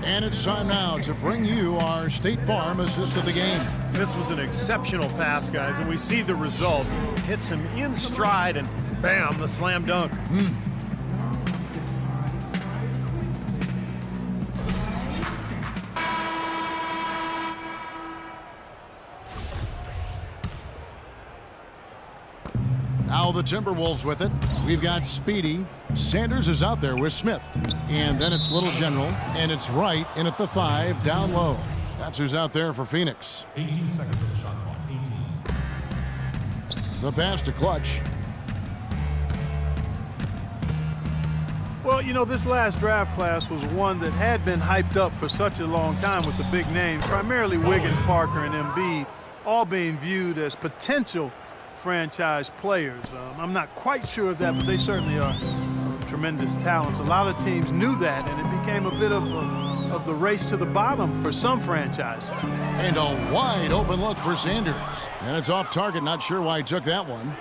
And it's time now to bring you our State Farm assist of the game. This was an exceptional pass, guys, and we see the result. Hits him in stride, and bam, the slam dunk. Now the Timberwolves with it. We've got Speedy. Sanders is out there with Smith. And then it's Little General. And it's Wright in at the 5, down low. That's who's out there for Phoenix. 18 seconds of the shot clock. 18. The pass to Clutch. Well, you know, this last draft class was one that had been hyped up for such a long time with the big names, primarily Wiggins, Parker, and Embiid, all being viewed as potential franchise players. I'm not quite sure of that, but they certainly are tremendous talents. A lot of teams knew that, and it became a bit of the race to the bottom for some franchise. And a wide open look for Sanders. And it's off target. Not sure why he took that one.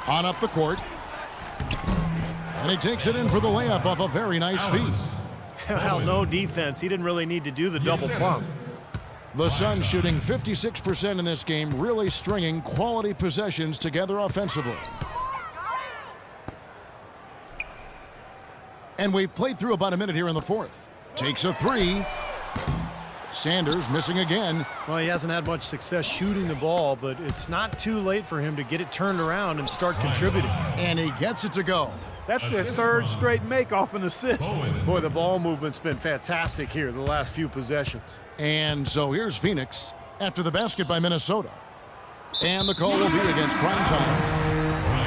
On up the court. And he takes it in for the layup off a very nice feed. Well, no defense. He didn't really need to do the double pump. The Suns shooting 56% in this game, really stringing quality possessions together offensively. And we've played through about a minute here in the fourth. Takes a 3. Sanders missing again. Well, he hasn't had much success shooting the ball, but it's not too late for him to get it turned around and start contributing. And he gets it to go. That's their third straight make off an assist. Boy, the ball movement's been fantastic here the last few possessions. And so here's Phoenix after the basket by Minnesota. And the call will be against Primetime.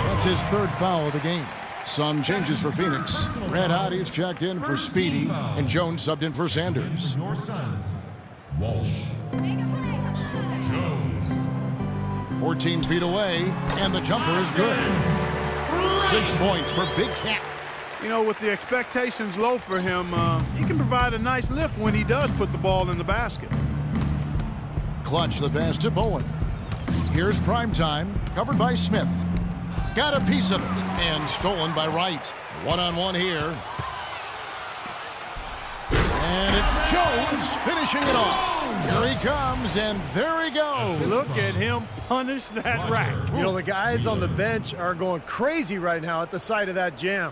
That's his third foul of the game. Some changes for Phoenix. Red Hotties checked in for Speedy, and Jones subbed in for Sanders. Your Suns, Walsh, Jones. 14 feet away, and the jumper is good. 6 points for Big Cat. You know, with the expectations low for him, he can provide a nice lift when he does put the ball in the basket. Clutch the pass to Bowen. Here's Primetime, covered by Smith. Got a piece of it, and stolen by Wright. One-on-one here. And it's Jones finishing it off. Here he comes, and there he goes. Look at him punish that rack. You know, the guys on the bench are going crazy right now at the sight of that jam.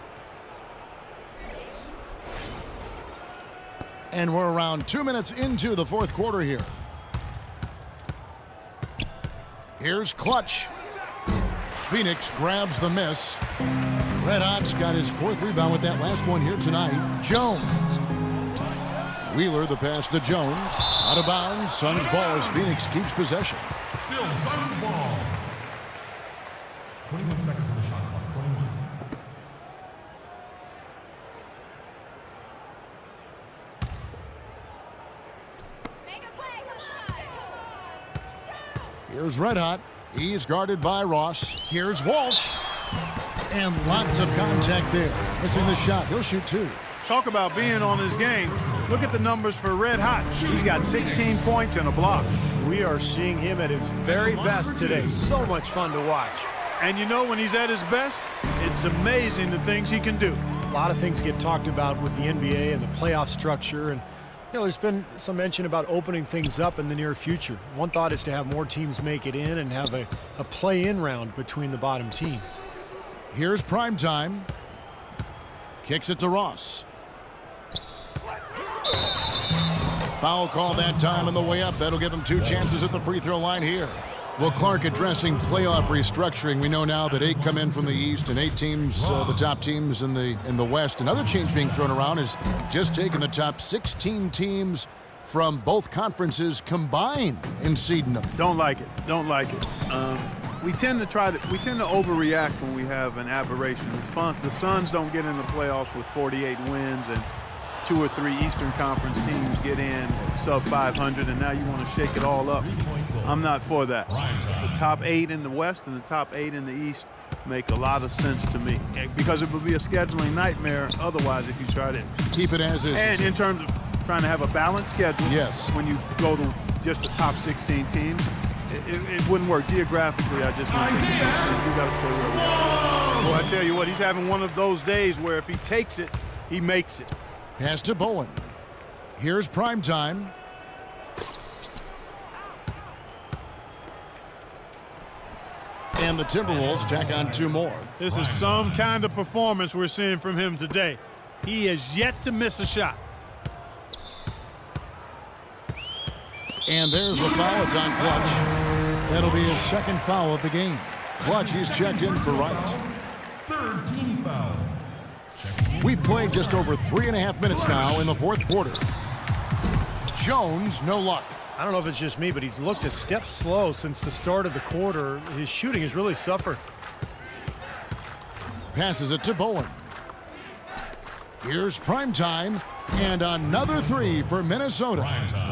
And we're around 2 minutes into the fourth quarter here. Here's Clutch. Phoenix grabs the miss. Red Hot's got his 4th rebound with that last one here tonight. Jones. Wheeler the pass to Jones. Out of bounds. Suns ball as Phoenix keeps possession. Still Suns ball. 21 seconds of the shot clock. 21. Here's Red Hot. He's guarded by Ross. Here's Walsh. And lots of contact there. Missing the shot. He'll shoot 2. Talk about being on his game. Look at the numbers for Red Hot. He's got 16 points and a block. We are seeing him at his very best today. So much fun to watch. And you know, when he's at his best, it's amazing the things he can do. A lot of things get talked about with the NBA and the playoff structure, and you know, there's been some mention about opening things up in the near future. One thought is to have more teams make it in and have a play-in round between the bottom teams. Here's Primetime. Kicks it to Ross. Foul call that time on the way up. That'll give him 2 chances at the free throw line here. Well, Clark, addressing playoff restructuring, we know now that 8 come in from the East and 8 teams, the top teams in the West. Another change being thrown around is just taking the top 16 teams from both conferences combined and seeding them. Don't like it. Don't like it. We tend to overreact when we have an aberration. It's fun. The Suns don't get in the playoffs with 48 wins, and 2 or 3 Eastern Conference teams get in sub 500, and now you want to shake it all up. I'm not for that. The top 8 in the West and the top 8 in the East make a lot of sense to me, because it would be a scheduling nightmare otherwise if you try to keep it as is. And in terms of trying to have a balanced schedule, yes, when you go to just the top 16 teams, it wouldn't work geographically. I just don't think you got to stay where we are. Well, I tell you what, he's having one of those days where if he takes it, he makes it. Pass to Bowen. Here's prime time. And the Timberwolves tack on 2 more. This is some kind of performance we're seeing from him today. He has yet to miss a shot. And there's the foul. It's on Clutch. That'll be his 2nd foul of the game. Clutch, he's checked in for right. 3rd team foul. We've played just over 3.5 minutes now in the 4th quarter. Jones, no luck. I don't know if it's just me, but he's looked a step slow since the start of the quarter. His shooting has really suffered. Passes it to Bowen. Here's prime time. And another 3 for Minnesota.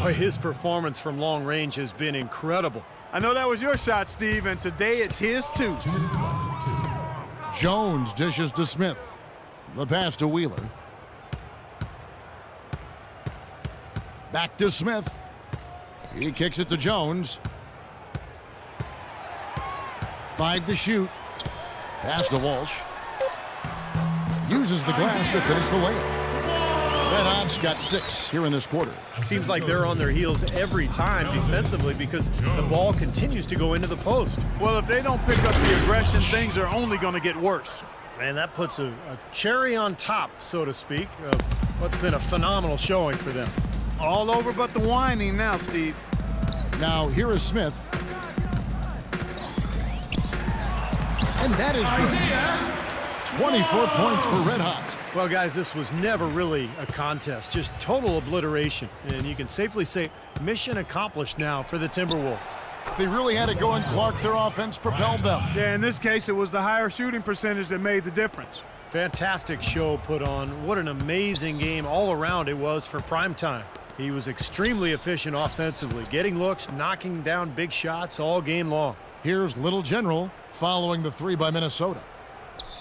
Boy, his performance from long range has been incredible. I know that was your shot, Steve, and today it's his too. 2 minutes left. Jones dishes to Smith. The pass to Wheeler. Back to Smith. He kicks it to Jones. 5 to shoot. Pass to Walsh. Uses the glass to finish the layup. Red Hot's got 6 here in this quarter. Seems like they're on their heels every time defensively because the ball continues to go into the post. Well, if they don't pick up the aggression, things are only going to get worse. And that puts a cherry on top, so to speak, of what's been a phenomenal showing for them. All over but the whining now, Steve. Now here is Smith. And that is good. 24 points for Red Hot. Well, guys, this was never really a contest, just total obliteration. And you can safely say mission accomplished now for the Timberwolves. They really had it going, Clark. Their offense propelled them. Yeah, in this case, it was the higher shooting percentage that made the difference. Fantastic show put on. What an amazing game all around it was for primetime. He was extremely efficient offensively, getting looks, knocking down big shots all game long. Here's Little General following the 3 by Minnesota.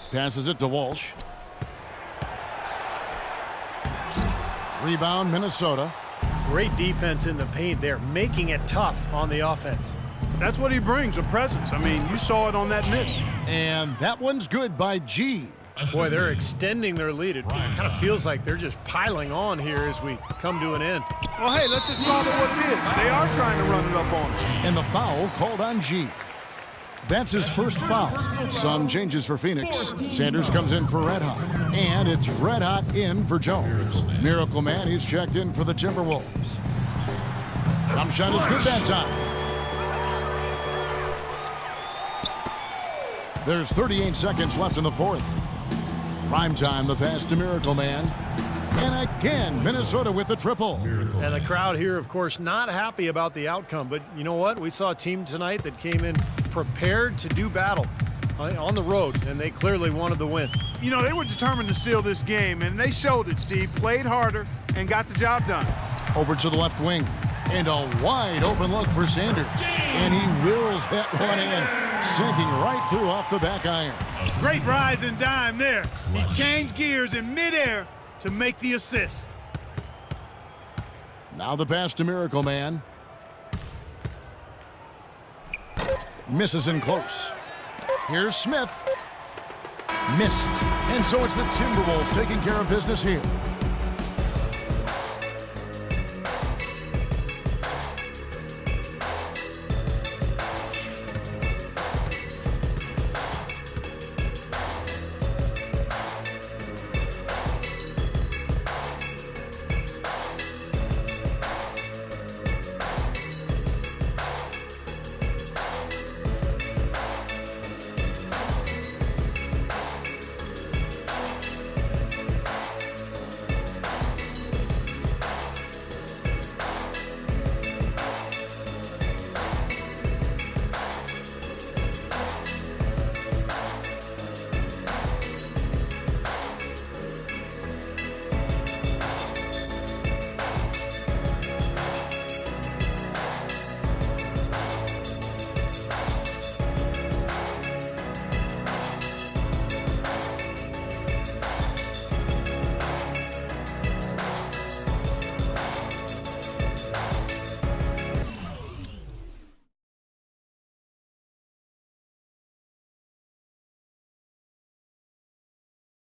Passes it to Walsh. Rebound, Minnesota. Great defense in the paint there, making it tough on the offense. That's what he brings, a presence. I mean, you saw it on that miss. And that one's good by G. Boy, they're extending their lead. It kind of feels like they're just piling on here as we come to an end. Well, hey, let's just call it what it is. They are trying to run it up on us. And the foul called on G. That's his first foul. Some changes for Phoenix. Sanders comes in for Red Hot. And it's Red Hot in for Jones. Miracle Man, he's checked in for the Timberwolves. Jump shot is good that time. There's 38 seconds left in the 4th. Prime time, the pass to Miracle Man. And again, Minnesota with the triple. And the crowd here, of course, not happy about the outcome. But you know what? We saw a team tonight that came in prepared to do battle on the road, and they clearly wanted the win. You know, they were determined to steal this game, and they showed it, Steve. Played harder and got the job done. Over to the left wing. And a wide open look for Sanders. And he wills that one in, sinking right through off the back iron. Great rise and dime there. He changed gears in midair to make the assist. Now the pass to Miracle Man. Misses in close. Here's Smith. Missed. And so it's the Timberwolves taking care of business here.